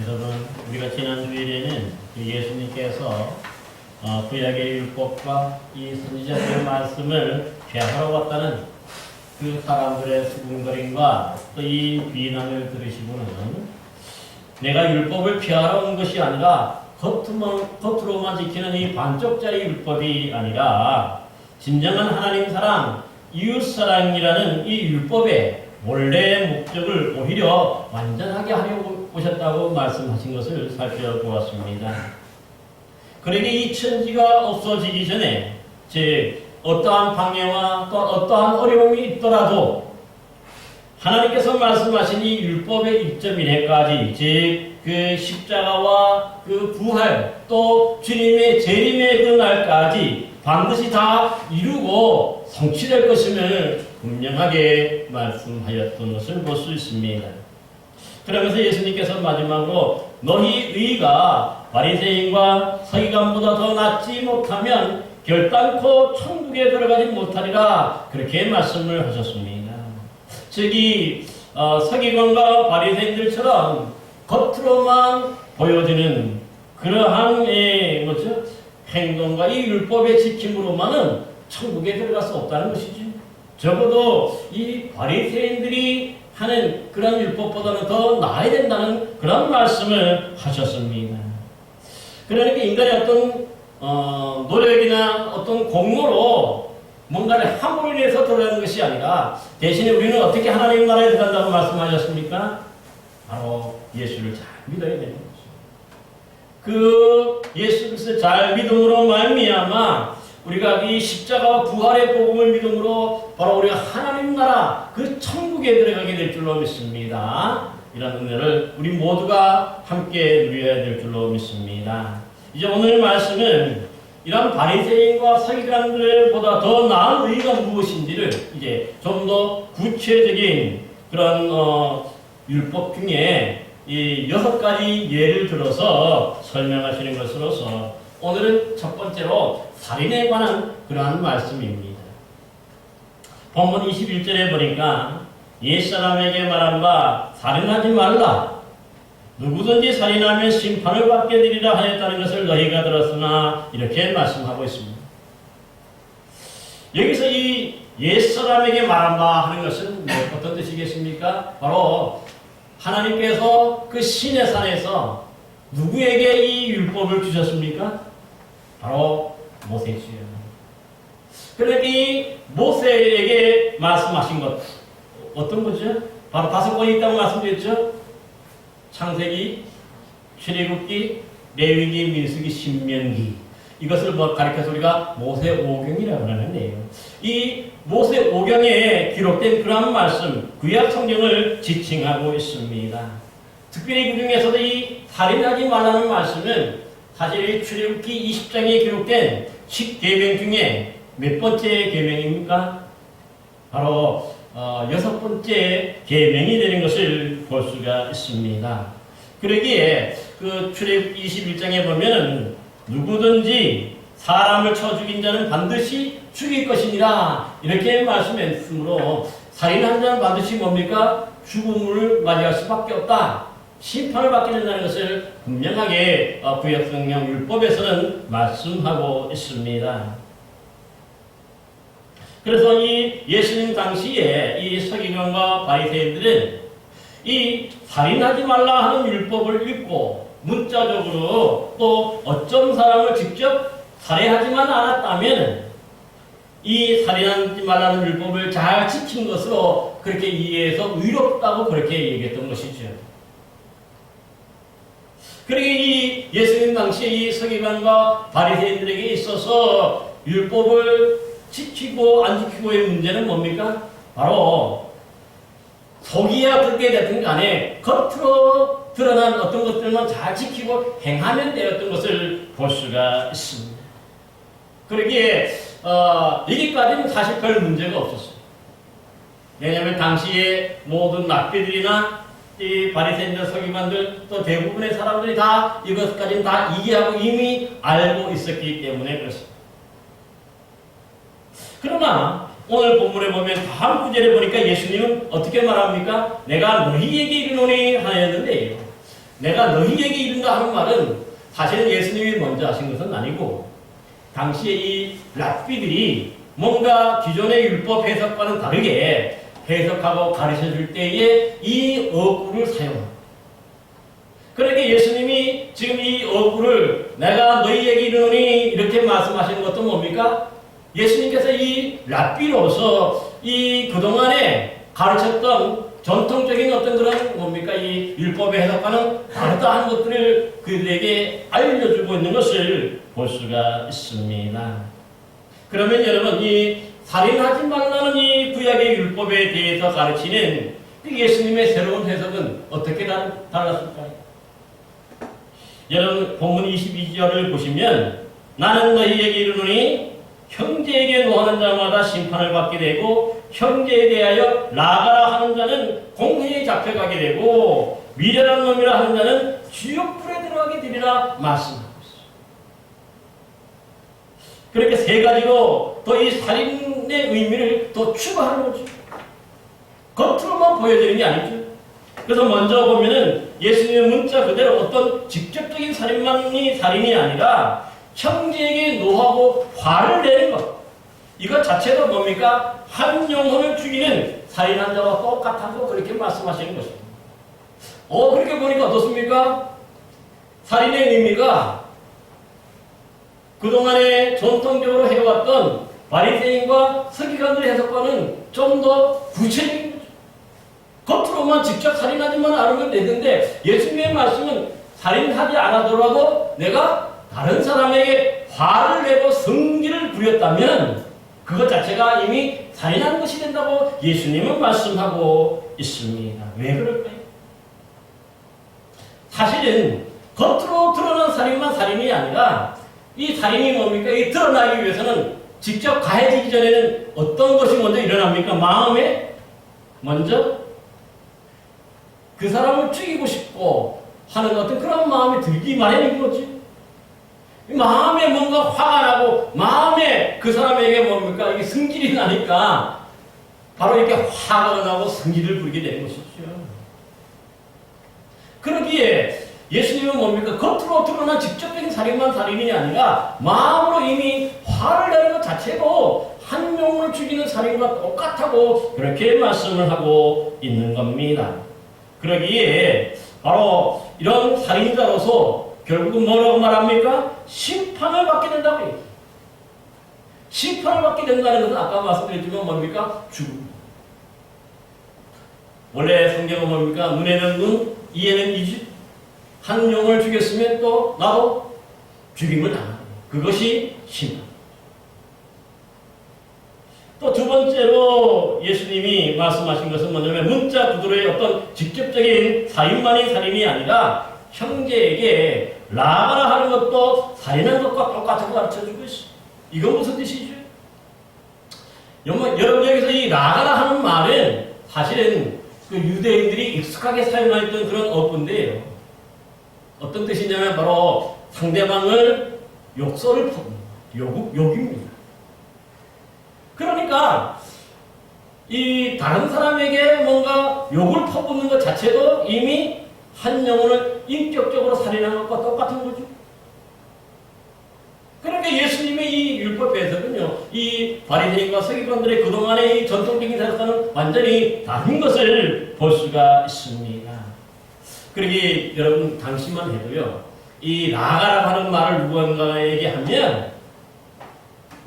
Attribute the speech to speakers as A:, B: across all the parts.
A: 여러분, 우리가 지난 주일에는 예수님께서 구약의 율법과 이 선지자들의 말씀을 폐하러 왔다는 그 사람들의 수군거림과 또 이 비난을 들으시고는 내가 율법을 폐하러 온 것이 아니라 겉으로만 지키는 이 반쪽짜리 율법이 아니라 진정한 하나님 사랑, 이웃 사랑이라는 이 율법의 원래 목적을 오히려 완전하게 하려고 오셨다고 말씀하신 것을 살펴보았습니다. 그러게 이 천지가 없어지기 전에 즉 어떠한 방해와 또 어떠한 어려움이 있더라도 하나님께서 말씀하신 이 율법의 입점일에까지 즉 그 십자가와 그 부활 또 주님의 재림의 그 날까지 반드시 다 이루고 성취될 것임을 분명하게 말씀하였던 것을 볼 수 있습니다. 그러면서 예수님께서 마지막으로 너희 의가 바리새인과 서기관보다 더 낫지 못하면 결단코 천국에 들어가지 못하리라 그렇게 말씀을 하셨습니다. 즉 이 서기관과 바리새인들처럼 겉으로만 보여지는 그러한 행동과 이 율법의 지킴으로만은 천국에 들어갈 수 없다는 것이죠. 적어도 이 바리새인들이 하는 그런 율법보다는 더 나아야 된다는 그런 말씀을 하셨습니다. 그러니까 인간의 어떤 노력이나 어떤 공로로 뭔가를 함으로 인해서 들어가는 것이 아니라 대신에 우리는 어떻게 하나님 나라에 들어간다고 말씀하셨습니까? 바로 예수를 잘 믿어야 되는 거죠. 그 예수 그리스도를 잘 믿음으로 말미암아 우리가 이 십자가와 부활의 복음을 믿음으로 바로 우리가 하나님 나라 그 천국에 들어가게 될 줄로 믿습니다. 이런 은혜를 우리 모두가 함께 누려야 될 줄로 믿습니다. 이제 오늘 말씀은 이런 바리새인과 서기관들보다 더 나은 의가 무엇인지를 이제 좀 더 구체적인 그런 율법 중에 이 6가지 예를 들어서 설명하시는 것으로서 오늘은 첫 번째로 살인에 관한 그러한 말씀입니다. 본문 21절에 보니까 옛사람에게 말한 바 살인하지 말라. 누구든지 살인하면 심판을 받게 되리라 하였다는 것을 너희가 들었으나 이렇게 말씀하고 있습니다. 여기서 이 옛사람에게 말한 바 하는 것은 어떤 뜻이겠습니까? 바로 하나님께서 그 시내 산에서 누구에게 이 율법을 주셨습니까? 바로 모세지요. 그런데 이 모세에게 말씀하신 것 어떤 거죠? 바로 5권이 있다고 말씀드렸죠? 창세기, 출애굽기, 레위기, 민수기, 신명기. 이것을 가리켜서 우리가 모세오경이라고 하는데요. 이 모세오경에 기록된 그러한 말씀, 구약 성경을 지칭하고 있습니다. 특별히 그 중에서도 이 살인하지 말라는 말씀은 사실 출애굽기 20장에 기록된 10계명 중에 몇 번째 계명입니까? 바로 6번째 계명이 되는 것을 볼 수가 있습니다. 그러기에 그 출애굽기 21장에 보면은 누구든지 사람을 쳐 죽인 자는 반드시 죽일 것이니라 이렇게 말씀했으므로 살인한 자는 반드시 뭡니까? 죽음을 맞이할 수밖에 없다. 심판을 받게 된다는 것을 분명하게 구약성경 율법에서는 말씀하고 있습니다. 그래서 이 예수님 당시에 이 서기관과 바리새인들은 이 살인하지 말라 하는 율법을 읽고 문자적으로 또 어떤 사람을 직접 살해하지만 않았다면 이 살인하지 말라는 율법을 잘 지킨 것으로 그렇게 이해해서 의롭다고 그렇게 얘기했던 것이죠. 그러게 이 예수님 당시에 이 서기관과 바리새인들에게 있어서 율법을 지키고 안 지키고의 문제는 뭡니까? 바로 속이야 그렇게 됐든 간에 겉으로 드러난 어떤 것들만 잘 지키고 행하면 되었던 것을 볼 수가 있습니다. 그러기에 여기까지는 사실 별 문제가 없었어요. 왜냐하면 당시에 모든 랍비들이나 이 바리새인들, 서기관들 또 대부분의 사람들이 다 이것까지는 다 이해하고 이미 알고 있었기 때문에 그렇습니다. 그러나 오늘 본문에 보면 다음 구절에 보니까 예수님은 어떻게 말합니까? 내가 너희에게 이르노니 하였는데요. 내가 너희에게 이른다 하는 말은 사실은 예수님이 먼저 하신 것은 아니고 당시에 이 랍비들이 뭔가 기존의 율법 해석과는 다르게 해석하고 가르쳐 줄 때에 이 어구를 사용합니다. 그러니까 예수님이 지금 이 어구를 내가 너희에게 이르노니 이렇게 말씀하시는 것도 뭡니까? 예수님께서 이 랍비로서 이 그동안에 가르쳤던 전통적인 어떤 그런 뭡니까? 이 율법의 해석과는 다르다 하는 것들을 그들에게 알려주고 있는 것을 볼 수가 있습니다. 그러면 여러분, 이 살인하지 말라는 이 구약의 율법에 대해서 가르치는 그 예수님의 새로운 해석은 어떻게 달랐을까요? 여러분, 본문 22절을 보시면 나는 너희에게 이르노니 형제에게 노하는 자마다 심판을 받게 되고 형제에 대하여 나가라 하는 자는 공회에 잡혀가게 되고 미련한 놈이라 하는 자는 지옥불에 들어가게 되리라 말씀하고 있어요. 그렇게 세 가지로 또 이 살인의 의미를 또 추가하는 거죠. 겉으로만 보여지는 게 아니죠. 그래서 먼저 보면은 예수님의 문자 그대로 어떤 직접적인 살인만이 살인이 아니라 형제에게 노하고 화를 내는 것. 이것 자체도 뭡니까? 한 영혼을 죽이는 살인한 자와 똑같다고 그렇게 말씀하시는 것입니다. 그렇게 보니까 어떻습니까? 살인의 의미가 그동안에 전통적으로 해왔던 바리새인과 서기관들의 해석과는 좀 더 구체적인 거죠. 겉으로만 직접 살인하지만 않으면 되는데 예수님의 말씀은 살인하지 않아더라도 내가 다른 사람에게 화를 내고 성질을 부렸다면 그것 자체가 이미 살인한 것이 된다고 예수님은 말씀하고 있습니다. 왜 그럴까요? 사실은 겉으로 드러난 살인만 살인이 아니라 이 살인이 뭡니까? 이 드러나기 위해서는 직접 가해지기 전에는 어떤 것이 먼저 일어납니까? 마음에 먼저 그 사람을 죽이고 싶고 하는 어떤 그런 마음이 들기 마련인 거지. 마음에 뭔가 화가 나고 마음에 그 사람에게 뭡니까? 이게 성질이 나니까 바로 이렇게 화가 나고 성질을 부리게 되는 것이죠. 그러기에 예수님은 뭡니까? 겉으로 드러난 직접적인 살인만 살인이 아니라 마음으로 이미 화를 내는 것 자체도 한 영혼을 죽이는 살인과 똑같다고 그렇게 말씀을 하고 있는 겁니다. 그러기에 바로 이런 살인자로서 결국은 뭐라고 말합니까? 심판을 받게 된다고 얘기해요. 심판을 받게 된다는 것은 아까 말씀드렸지만 뭡니까? 죽음. 원래 성경은 뭡니까? 눈에는 눈, 이에는 이지. 한 영혼을 죽였으면 또 나도 죽임을 당하는 그것이 심판. 또 두 번째로 예수님이 말씀하신 것은 뭐냐면 문자 구두로의 어떤 직접적인 살인만이 살인이 아니라 형제에게 나가라 하는 것도 살인한 것과 똑같다고 가르쳐주고 있어요. 이건 무슨 뜻이죠? 여러분 여기서 이 나가라 하는 말은 사실은 그 유대인들이 익숙하게 사용했던 그런 어구인데요. 어떤 뜻이냐면 바로 상대방을 욕설을 퍼붓는 욕입니다. 그러니까 이 다른 사람에게 뭔가 욕을 퍼붓는 것 자체도 이미 한 영혼을 인격적으로 살인한 것과 똑같은 거죠. 그러니까 예수님의 이 율법 해석은요, 이 바리새인과 서기관들의 그동안의 이 전통적인 해석과는 완전히 다른 것을 볼 수가 있습니다. 그러기 여러분 당시만 해도요, 이 나가라 하는 말을 누군가에게 하면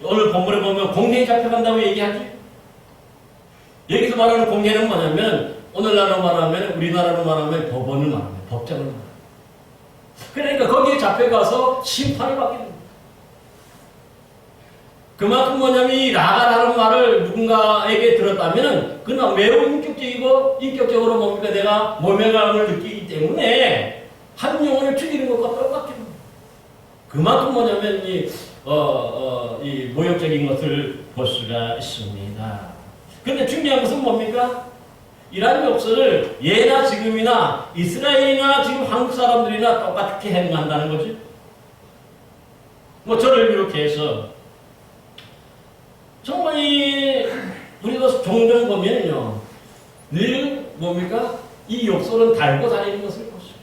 A: 오늘 본문에 보면 공회에 잡혀간다고 얘기하죠. 여기서 말하는 공회는 뭐냐면 오늘날로 말하면 우리나라로 말하면 법원을 말합니다. 법정을 말합니다. 그러니까 거기에 잡혀가서 심판을 받게 됩니다. 그만큼 뭐냐면 이 나가라는 말을 누군가에게 들었다면 그는 매우 인격적이고 인격적으로 뭡니까 내가 모멸감을 느끼기 때문에 한 영혼을 죽이는 것과 똑같게 됩니다. 그만큼 뭐냐면 이 모욕적인 것을 볼 수가 있습니다. 그런데 중요한 것은 뭡니까? 이러한 욕설을 예나 지금이나 이스라엘이나 지금 한국 사람들이나 똑같게 행한다는 거죠. 뭐 저를 비롯해서 정말 우리가 종종 보면요 늘 뭡니까? 이 욕설은 달고 다니는 것을 볼 수 있어요.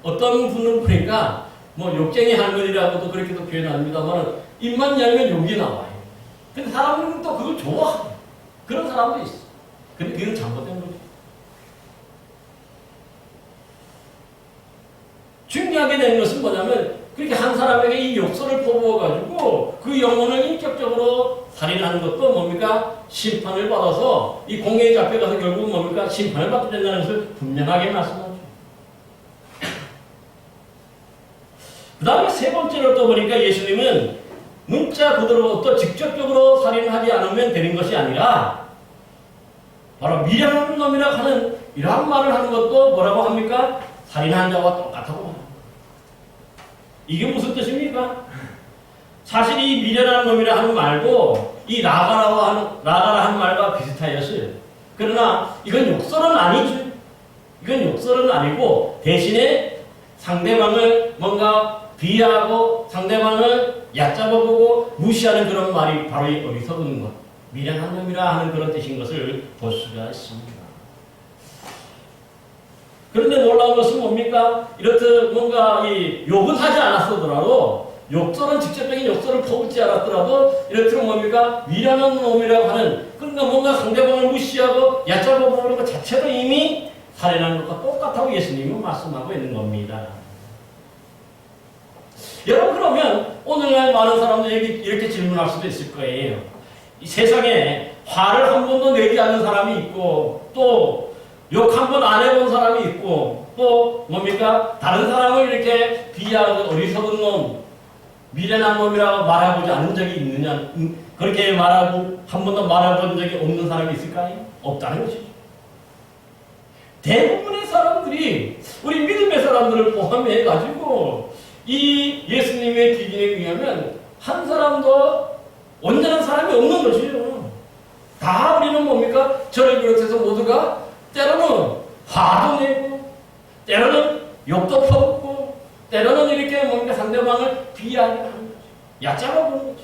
A: 어떤 분은 보니까 뭐 욕쟁이 할머니라고도 그렇게도 표현합니다만 입만 열면 욕이 나와요. 근데 사람들은 또 그걸 좋아해요. 그런 사람도 있어. 근데 그건 잘못된 거죠. 중요하게 된 것은 뭐냐면 그렇게 한 사람에게 이 욕설을 퍼부어가지고 그 영혼을 인격적으로 살인하는 것도 뭡니까? 심판을 받아서 이 공회에 잡혀가서 결국 뭡니까? 심판을 받게 된다는 것을 분명하게 말씀하죠. 그 다음에 세 번째로 또 보니까 예수님은 문자 그대로 또 직접적으로 살인하지 않으면 되는 것이 아니라 바로 미련한 놈이라고 하는 이러한 말을 하는 것도 뭐라고 합니까? 살인한 자와 똑같다고 합니다. 이게 무슨 뜻입니까? 사실 이 미련한 놈이라 하는 말도 이 나가라 하는 말과 비슷하였어요. 그러나 이건 욕설은 아니죠. 이건 욕설은 아니고 대신에 상대방을 뭔가 비하하고 상대방을 얕잡아보고 무시하는 그런 말이 바로 이 어리석은 것, 미련한 놈이라 하는 그런 뜻인 것을 볼 수가 있습니다. 그런데 놀라운 것은 뭡니까? 이렇듯 뭔가 이 욕은 하지 않았더라도 욕설은 직접적인 욕설을 퍼붓지 않았더라도 이렇듯 뭡니까? 미련한 놈이라고 하는 그러니까 뭔가 상대방을 무시하고 얕잡아보는 것 자체로 이미 살인하는 것과 똑같다고 예수님은 말씀하고 있는 겁니다. 여러분 그러면 오늘날 많은 사람들이 이렇게 질문할 수도 있을 거예요. 이 세상에 화를 한 번도 내지 않는 사람이 있고 또 욕 한 번 안 해본 사람이 있고 또 뭡니까? 다른 사람을 이렇게 비하하고 어리석은 놈, 미련한 놈이라고 말해보지 않은 적이 있느냐? 그렇게 말하고 한 번도 말해본 적이 없는 사람이 있을까요? 없다는 것이죠. 대부분의 사람들이 우리 믿음의 사람들을 포함해가지고 이 예수님의 기준에 의하면 한 사람도 온전한 사람이 없는 것이죠. 다 우리는 뭡니까? 저를 비롯해서 모두가 때로는 화도 내고 때로는 욕도 퍼붓고 때로는 이렇게 뭡니까? 상대방을 비하하게 하는 거죠. 얕잡아 보는 거죠.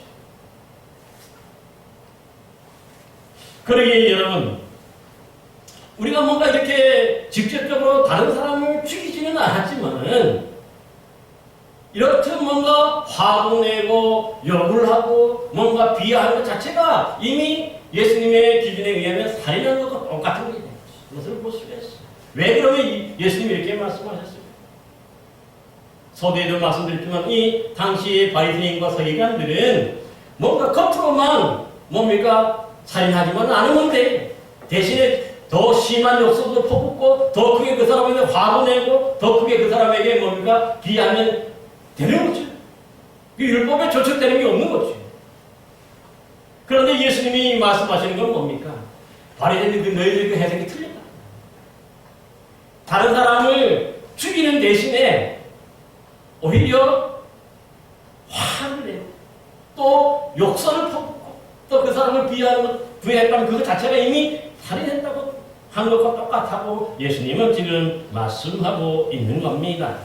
A: 그러기에 여러분 우리가 뭔가 이렇게 직접적으로 다른 사람을 죽이지는 않았지만은 이렇듯 뭔가 화도 내고 욕을 하고 뭔가 비하하는 것 자체가 이미 예수님의 기준에 의하면 살인하는 것과 똑같은 게 되는 것이. 그것을 볼 수가 있어요. 왜 그러면 예수님이 이렇게 말씀하셨어요? 서두에도 말씀드렸지만 이 당시의 바리새인과 서기관들은 뭔가 겉으로만 뭡니까? 살인하지만 않으면 돼. 대신에 더 심한 욕설도 퍼붓고 더 크게 그 사람에게 화도 내고 더 크게 그 사람에게 뭡니까? 비하면 되는 거죠. 율법에 조촉되는 게 없는 거죠. 그런데 예수님이 말씀하시는 건 뭡니까? 바리새인들 너희들 그 해석이 틀린다. 다른 사람을 죽이는 대신에 오히려 화를 내고 또 욕설을 퍼붓고 또 그 사람을 비하했다면 그것 자체가 이미 살인했다고 한 것과 똑같다고 예수님은 지금 말씀하고 있는 겁니다.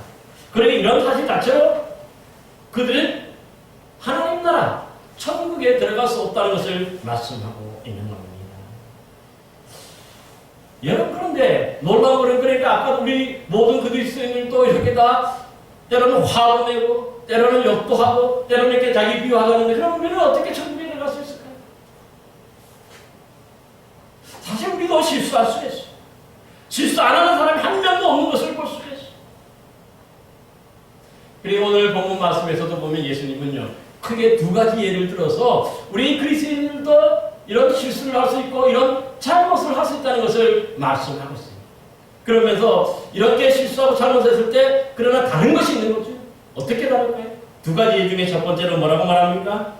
A: 그러니 이런 사실 자체로 그들은 하나님 나라 천국에 들어갈 수 없다는 것을 말씀하고 있는 겁니다. 여러분 그런데 놀라운 것은 그러니까 아까 우리 모든 그리스도인들도 이렇게 다 때로는 화도 내고 때로는 욕도 하고 때로는 이렇게 자기 비유하는데 그럼 우리는 어떻게 천국에 들어갈 수 있을까요? 사실 우리도 실수할 수 있어요. 실수 안 하는 사람이 한 명도 없는 것을 볼 수가 있어요. 그리고 오늘 본문 말씀에서도 보면 예수님은요 크게 두 가지 예를 들어서 우리 그리스도인들도 이런 실수를 할 수 있고 이런 잘못을 할 수 있다는 것을 말씀하고 있어요. 그러면서 이렇게 실수하고 잘못했을 때 그러나 다른 것이 있는 거죠. 어떻게 다를까요? 두 가지 예 중에 첫 번째로 뭐라고 말합니까?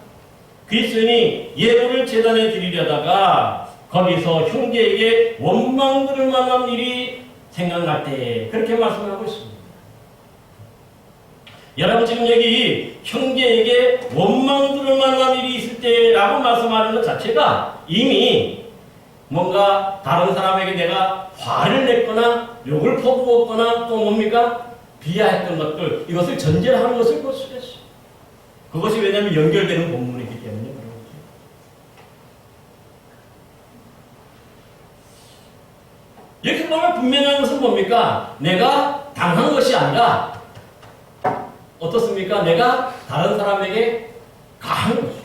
A: 그리스도인이 예물을 제단에 드리려다가 거기서 형제에게 원망 들을 만한 일이 생각날 때 그렇게 말씀하고 있습니다. 여러분 지금 여기 형제에게 원망 들을 만한 일이 있을 때라고 말씀하는 것 자체가 이미 뭔가 다른 사람에게 내가 화를 냈거나 욕을 퍼부었거나 또 뭡니까? 비하했던 것들 이것을 전제하는 것을 볼 수가 있어요. 그것이 왜냐하면 연결되는 본문이기 때문에 그런 거죠. 여기 보면 분명한 것은 뭡니까? 내가 당한 것이 아니라 어떻습니까? 내가 다른 사람에게 가한 거죠.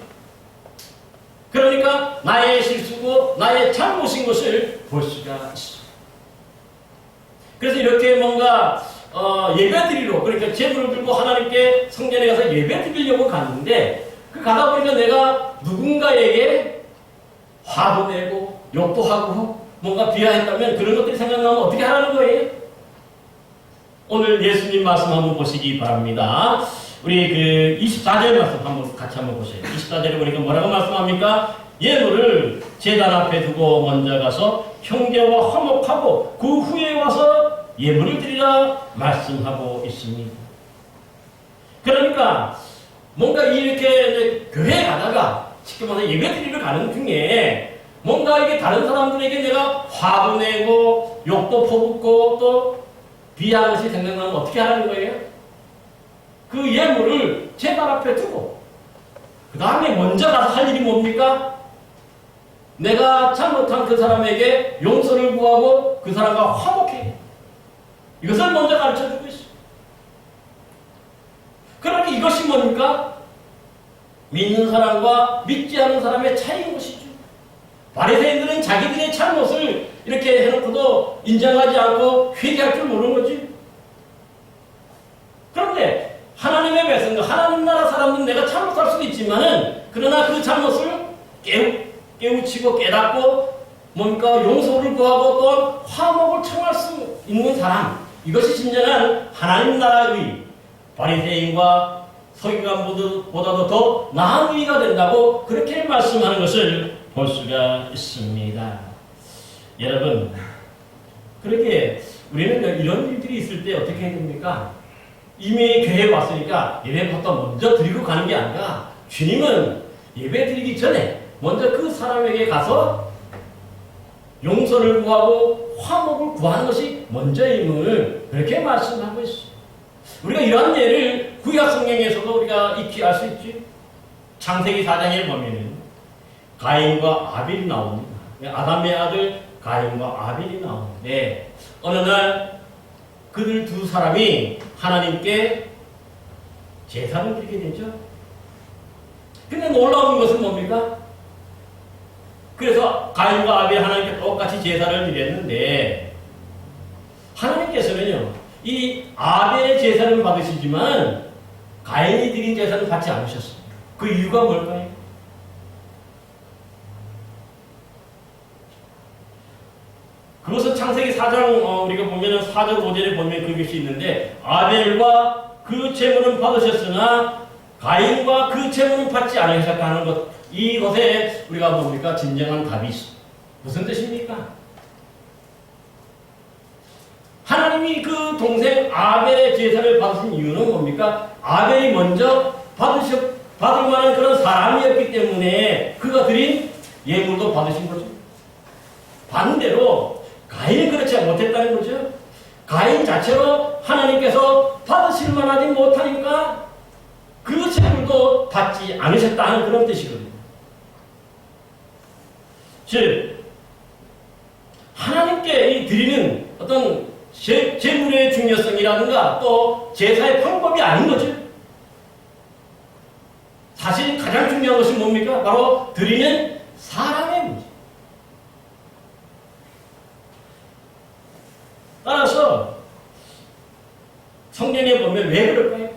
A: 그러니까 나의 실수고 나의 잘못인 것을 볼 수가 있습니다. 그래서 이렇게 뭔가 예배드리러, 그러니까 제물을 들고 하나님께 성전에 가서 예배드리려고 갔는데 그 가다 보니까 내가 누군가에게 화도 내고 욕도 하고 뭔가 비하했다면 그런 것들이 생각나면 어떻게 하라는 거예요? 오늘 예수님 말씀 한번 보시기 바랍니다. 우리 그 24절 말씀 같이 한번 보세요. 24절에 보니까 뭐라고 말씀합니까? 예물을 제단 앞에 두고 먼저 가서 형제와 화목하고 그 후에 와서 예물을 드리라 말씀하고 있습니다. 그러니까 뭔가 이렇게 교회에 가다가 쉽게 말해서 예배 드리러 가는 중에 뭔가 이게 다른 사람들에게 내가 화도 내고 욕도 퍼붓고 또 비하한 것이 생각나면 어떻게 하라는 거예요? 그 예물을 제단 앞에 두고 그 다음에 먼저 가서 할 일이 뭡니까? 내가 잘못한 그 사람에게 용서를 구하고 그 사람과 화목해. 이것을 먼저 가르쳐주고 있어요. 그러니까 이것이 뭡니까? 믿는 사람과 믿지 않는 사람의 차이인 것이죠. 바리새인들은 자기들의 잘못을 이렇게 해놓고도 인정하지 않고 회개할 줄 모르는 거지. 그런데 하나님의 백성들, 하나님 나라 사람들은 내가 잘못할 수도 있지만은 그러나 그 잘못을 깨우치고 깨닫고 뭡니까? 용서를 구하고 또 화목을 청할 수 있는 사람, 이것이 진정한 하나님 나라의 바리새인과 서기관보다도 더 나은 의가 된다고 그렇게 말씀하는 것을 볼 수가 있습니다. 여러분, 그렇게 우리는 이런 일들이 있을 때 어떻게 해야 됩니까? 이미 교회에 왔으니까 예배부터 먼저 드리고 가는 게 아니라 주님은 예배 드리기 전에 먼저 그 사람에게 가서 용서를 구하고 화목을 구하는 것이 먼저임을 그렇게 말씀하고 있습니다. 우리가 이러한 예를 구약 성경에서도 우리가 익히 알 수 있지. 창세기 4장에 보면은 가인과 아벨이 나옵니다. 아담의 아들 가인과 아벨이 나오는데 어느 날 그들 두 사람이 하나님께 제사를 드리게 되죠. 근데 놀라운 것은 뭡니까? 그래서 가인과 아벨 하나님께 똑같이 제사를 드렸는데 하나님께서는요, 이 아벨의 제사를 받으시지만 가인이 드린 제사를 받지 않으셨습니다. 그 이유가 뭘까요? 그것은 창세기 4장 우리가 보면은 4절 5절에 보면 그것이 있는데 아벨과 그 제물은 받으셨으나 가인과 그 제물은 받지 않으셨다는 것, 이것에 우리가 뭡니까? 진정한 답이 있습니다. 무슨 뜻입니까? 하나님이 그 동생 아벨의 제사를 받으신 이유는 뭡니까? 아벨이 먼저 받을 만한 그런 사람이었기 때문에 그가 드린 예물도 받으신 거죠. 반대로 가인이 그렇지 못했다는 거죠. 가인 자체로 하나님께서 받으실 만하지 못하니까 그 제물도 받지 않으셨다는 그런 뜻이거든요. 즉 하나님께 드리는 어떤 제물의 중요성이라든가 또 제사의 방법이 아닌 거죠. 사실 가장 중요한 것이 뭡니까? 바로 드리는 사람의 문제. 따라서 성경에 보면 왜 그럴까요?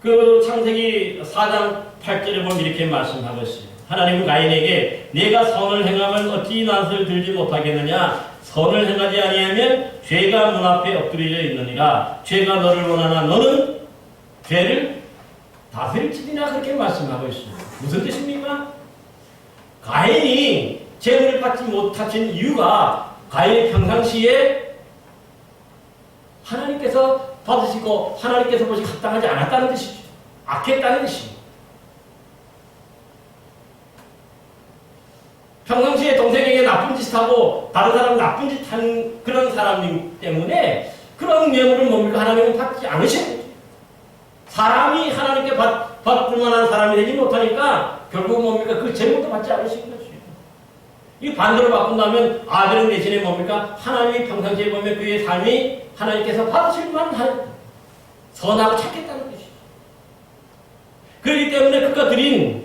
A: 그 창세기 4장 8절에 보면 이렇게 말씀하고 있어요. 하나님은 가인에게 내가 선을 행하면 어찌 낫을 들지 못하겠느냐? 선을 행하지 아니하면 죄가 문 앞에 엎드려져 있느니라. 죄가 너를 원하나 너는 죄를 다스릴지니라. 그렇게 말씀하고 있습니다. 무슨 뜻입니까? 가인이 제물을 받지 못하신 이유가 가인이 평상시에 하나님께서 받으시고 하나님께서 보시 합당하지 않았다는 뜻이죠. 악했다는 뜻이죠. 평상시에 동생에게 나쁜 짓 하고 다른 사람 나쁜 짓 하는 그런 사람이기 때문에 그런 예물을 뭡니까? 하나님은 받지 않으신 거죠. 사람이 하나님께 받을 만한 사람이 되지 못하니까 결국 뭡니까? 그 제물도 받지 않으신 거죠. 이 반대로 바꾼다면 아벨은 대신에 뭡니까? 하나님이 평상시에 보면 그의 삶이 하나님께서 받으실 만한 선하고 찾겠다는 것이죠. 그렇기 때문에 그가 드린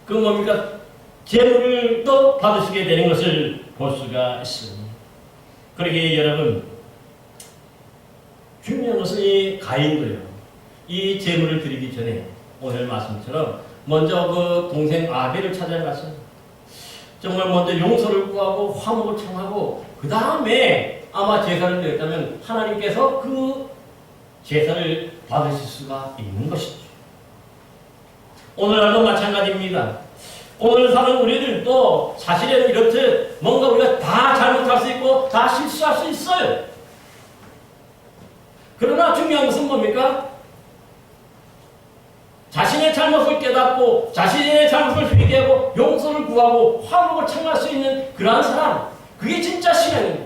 A: 그 뭡니까? 재물을 또 받으시게 되는 것을 볼 수가 있습니다. 그러기에 여러분, 중요한 것은 이 가인도요. 이 재물을 드리기 전에 오늘 말씀처럼 먼저 그 동생 아벨을 찾아가서 정말 먼저 용서를 구하고 화목을 청하고 그 다음에 아마 제사를 드렸다면 하나님께서 그 제사를 받으실 수가 있는 것이죠. 오늘날도 마찬가지입니다. 오늘 사는 우리들도 사실은 이렇듯 뭔가 우리가 다 잘못할 수 있고 다 실수할 수 있어요. 그러나 중요한 것은 뭡니까? 자신의 잘못을 깨닫고 자신의 잘못을 회개하고 용서를 구하고 화목을 청할 수 있는 그러한 사람, 그게 진짜 신앙입니다.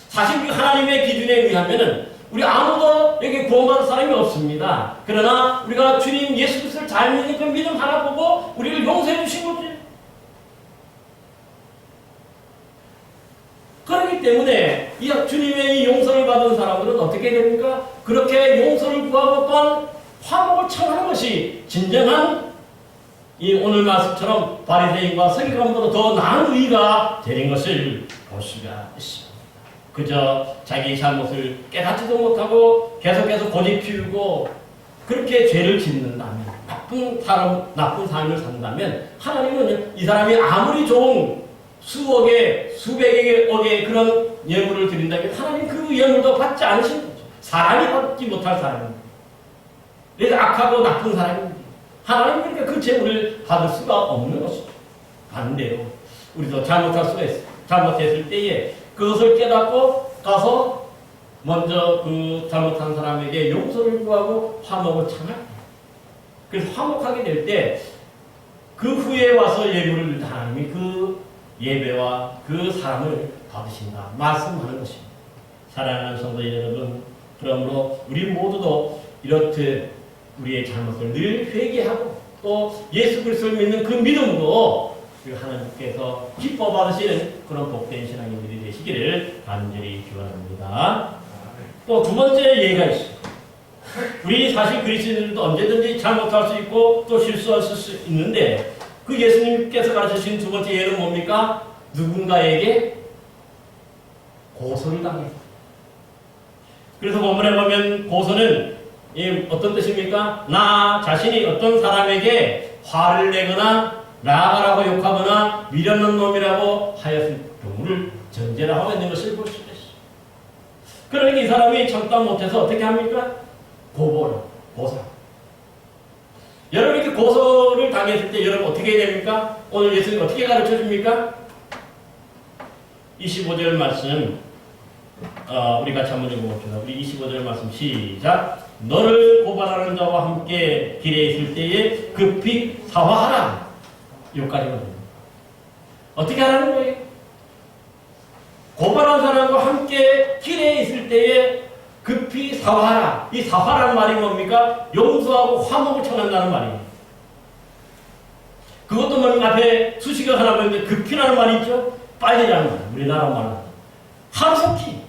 A: 사실 우리 하나님의 기준에 의하면은 우리 아무도 여기 구원받은 사람이 없습니다. 그러나 우리가 주님 예수 그리스도를 잘 믿는 그 믿음 하나 보고 우리를 용서해 주신 거지. 그렇기 때문에 이 주님의 이 용서를 받은 사람들은 어떻게 됩니까? 그렇게 용서를 구하고 또한 화목을 청하는 것이 진정한 이 오늘 말씀처럼 바리새인과 서기관보다 더 나은 의가 되는 것을 볼 수가 있습니다. 그저 자기 잘못을 깨닫지도 못하고 계속해서 고집 피우고 그렇게 죄를 짓는다면 나쁜 삶을 산다면 하나님은 이 사람이 아무리 좋은 수억의 수백억의 그런 예물을 드린다면 하나님 그 예물도 받지 않으신 거죠. 사람이 받지 못할 사람입니다. 그래서 악하고 나쁜 사람입니다. 하나님은 그러니까 그 재물을 받을 수가 없는 것이죠. 반대로 우리도 잘못할 수가 있어요. 잘못했을 때에 그것을 깨닫고 가서 먼저 그 잘못한 사람에게 용서를 구하고 화목을 청할. 그래서 화목하게 될 때 그 후에 와서 예물을 하나님이 그 예배와 그 사람을 받으신다 말씀하는 것입니다. 사랑하는 성도 여러분, 그러므로 우리 모두도 이렇듯 우리의 잘못을 늘 회개하고 또 예수 그리스도를 믿는 그 믿음으로 하나님께서 기뻐 받으시는 그런 복된 신앙인들이 되시기를 간절히 기원합니다. 또 두 번째 예가 있어요. 우리 사실 그리스도인들도 언제든지 잘못할 수 있고 또 실수할 수 있는데 그 예수님께서 가르쳐주신 두 번째 예는 뭡니까? 누군가에게 고소를 당해서. 그래서 본문에 보면 고소는 어떤 뜻입니까? 나 자신이 어떤 사람에게 화를 내거나 나가라고 욕하거나 미련한 놈이라고 하였을 경우를 전제로 하고 있는 것을 볼 수 있어요. 그러니까 이 사람이 참다 못해서 어떻게 합니까? 고소. 여러분 이렇게 고소를 당했을 때 여러분 어떻게 해야 됩니까? 오늘 예수님 어떻게 가르쳐 줍니까? 25절 말씀 우리 같이 한번 읽어봅시다. 우리 25절 말씀 시작. 너를 고발하는 자와 함께 길에 있을 때에 급히 사화하라. 여기까지거든요. 어떻게 하라는 거예요? 고발한 사람과 함께 길에 있을 때에 급히 사화하라. 이 사화라는 말이 뭡니까? 용서하고 화목을 청한다는 말이에요. 그것도 뭡니까? 앞에 수식어 하나 보는데 급히라는 말이 있죠? 빨리라는 말. 우리나라 말은 하루속히.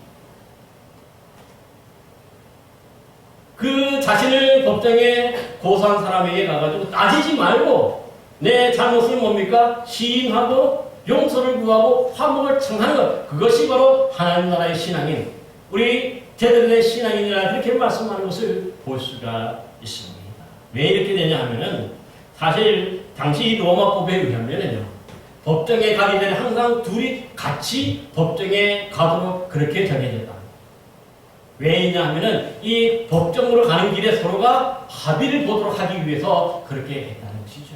A: 그 자신을 법정에 고소한 사람에게 가가지고 따지지 말고 내 잘못을 뭡니까? 시인하고 용서를 구하고 화목을 청하는 것. 그것이 바로 하나님 나라의 신앙인. 우리 제대로의 신앙인이라 그렇게 말씀하는 것을 볼 수가 있습니다. 왜 이렇게 되냐 하면은 사실 당시 로마법에 의하면은요. 법정에 가기 전에 항상 둘이 같이 법정에 가도록 그렇게 정해졌다. 왜냐 하면은 이 법정으로 가는 길에 서로가 합의를 보도록 하기 위해서 그렇게 했다는 것이죠.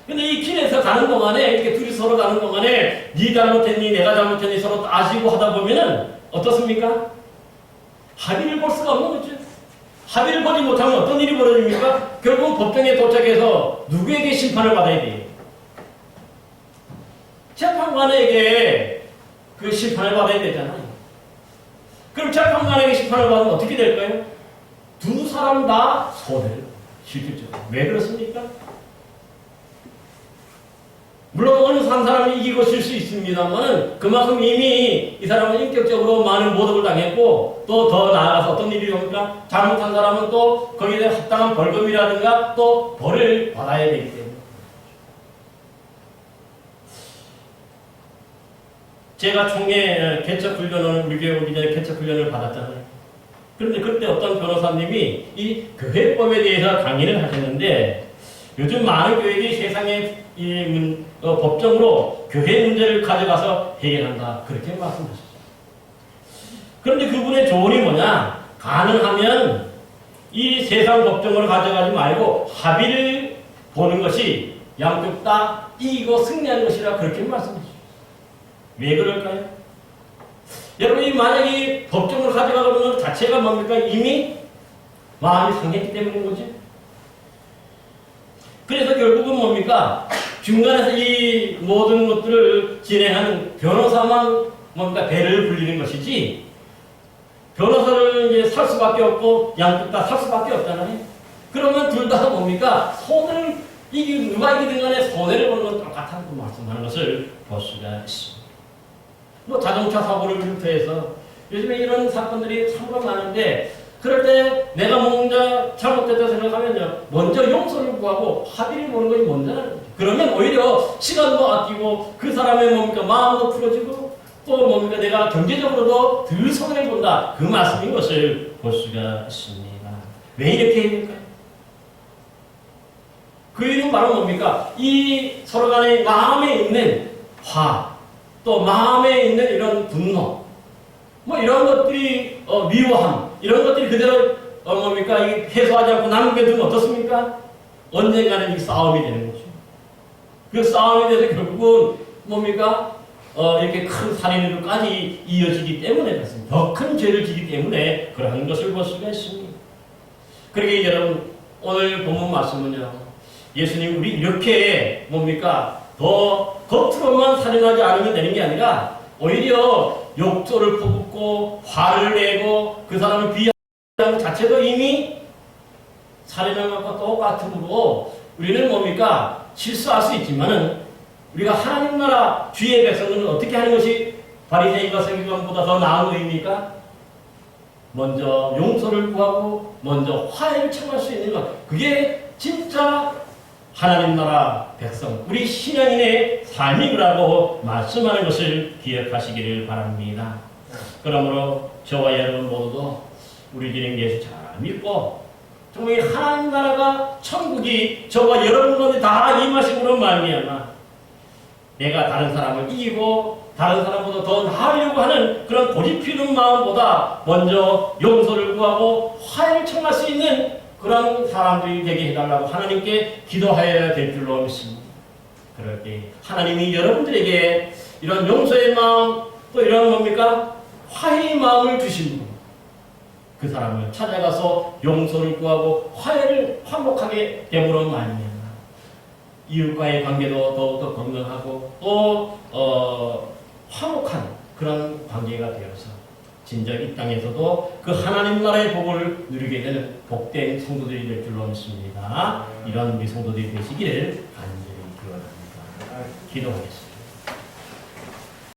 A: 근데 이 길에서 가는 동안에 이렇게 둘이 서로 가는 동안에 네 잘못했니 내가 잘못했니 서로 따지고 하다 보면은 어떻습니까? 합의를 볼 수가 없는 거죠. 합의를 보지 못하면 어떤 일이 벌어집니까? 결국 법정에 도착해서 누구에게 심판을 받아야 돼요? 재판관에게 그 심판을 받아야 되잖아요. 그럼 재판관에게 심판을 받으면 어떻게 될까요? 두 사람 다 손해를 실질적으로. 왜 그렇습니까? 물론 어느 한 사람이 이기고 질 수 있습니다만 그만큼 이미 이 사람은 인격적으로 많은 모독을 당했고 또 더 나아가서 어떤 일이 옵니까? 잘못한 사람은 또 거기에 대해 합당한 벌금이라든가 또 벌을 받아야 되기 때문에 제가 총회 개척훈련을 우리 교회 오기 전에 개척훈련을 받았잖아요. 그런데 그때 어떤 변호사님이 이 교회법에 대해서 강의를 하셨는데 요즘 많은 교회들이 세상에 법정으로 교회 문제를 가져가서 해결한다. 그렇게 말씀하셨어요. 그런데 그분의 조언이 뭐냐? 가능하면 이 세상 법정을 가져가지 말고 합의를 보는 것이 양쪽 다 이기고 승리하는 것이라 그렇게 말씀하셨어요. 왜 그럴까요? 여러분이 만약에 법정을 가져가는 것 자체가 뭡니까? 이미 마음이 상했기 때문인 거지. 그래서 결국은 뭡니까? 중간에서 이 모든 것들을 진행하는 변호사만 뭔가 배를 불리는 것이지 변호사를 이제 살 수밖에 없고 양쪽 다 살 수밖에 없잖아요. 그러면 둘 다 뭡니까? 손을 누가 이기든 간에 손해를 보는 건 똑같다고 말씀하는 것을 볼 수가 있습니다. 뭐 자동차 사고를 비롯해서 요즘에 이런 사건들이 참으로 많은데 그럴 때 내가 먼저 잘못됐다 생각하면요 먼저 용서를 구하고 합의를 보는 것이 먼저라는 거죠. 그러면 오히려 시간도 아끼고 그 사람의 뭡니까 마음도 풀어지고 또 뭡니까 내가 경제적으로도 덜 손해를 본다 그 말씀인 것을 볼 수가 있습니다. 왜 이렇게 해야 될까요? 그 이유는 바로 뭡니까? 이 서로 간의 마음에 있는 화 또 마음에 있는 이런 분노 뭐 이런 것들이 미워함 이런 것들이 그대로 뭡니까 해소하지 않고 남겨두면 어떻습니까? 언젠가는 이 싸움이 되는 거죠. 그 싸움에 대해서 결국은 뭡니까? 이렇게 큰 살인으로까지 이어지기 때문에 그렇습니다. 더 큰 죄를 지기 때문에 그러한 것을 볼 수가 있습니다. 그러게 여러분 오늘 본문 말씀은요. 예수님 우리 이렇게 뭡니까? 더 겉으로만 살인하지 않으면 되는 게 아니라 오히려 욕조를 퍼붓고 화를 내고 그 사람을 비하하는 자체도 이미 살인한 것과 똑같으므로 우리는 뭡니까? 실수할 수 있지만은 우리가 하나님 나라 주의 백성들은 어떻게 하는 것이 바리새인과 서기관보다 더 나은 의입니까? 먼저 용서를 구하고 먼저 화해를 청할 수 있는 것 그게 진짜 하나님 나라 백성, 우리 신앙인의 삶이라고 말씀하는 것을 기억하시기를 바랍니다. 그러므로 저와 여러분 모두도 우리 주님 예수 잘 믿고 정말 하나님 나라가 천국이 저와 여러분 가운데 다 임하심으로 말미암아 내가 다른 사람을 이기고 다른 사람보다 더 나으려고 하는 그런 고집 피우는 마음보다 먼저 용서를 구하고 화해를 청할 수 있는 그런 사람들이 되게 해달라고 하나님께 기도하여야 될 줄로 믿습니다. 그럴 때 하나님이 여러분들에게 이런 용서의 마음 또 이런 뭡니까? 화해의 마음을 주신 그 사람을 찾아가서 용서를 구하고 화해를 화목하게 되므로 말미암아 이웃과의 관계도 더욱더 건강하고 또 화목한 그런 관계가 되어서 진짜 이 땅에서도 그 하나님 나라의 복을 누리게 되는 복된 성도들이 될 줄로 믿습니다. 이런 우리 성도들이 되시기를 간절히 기원합니다. 기도하겠습니다.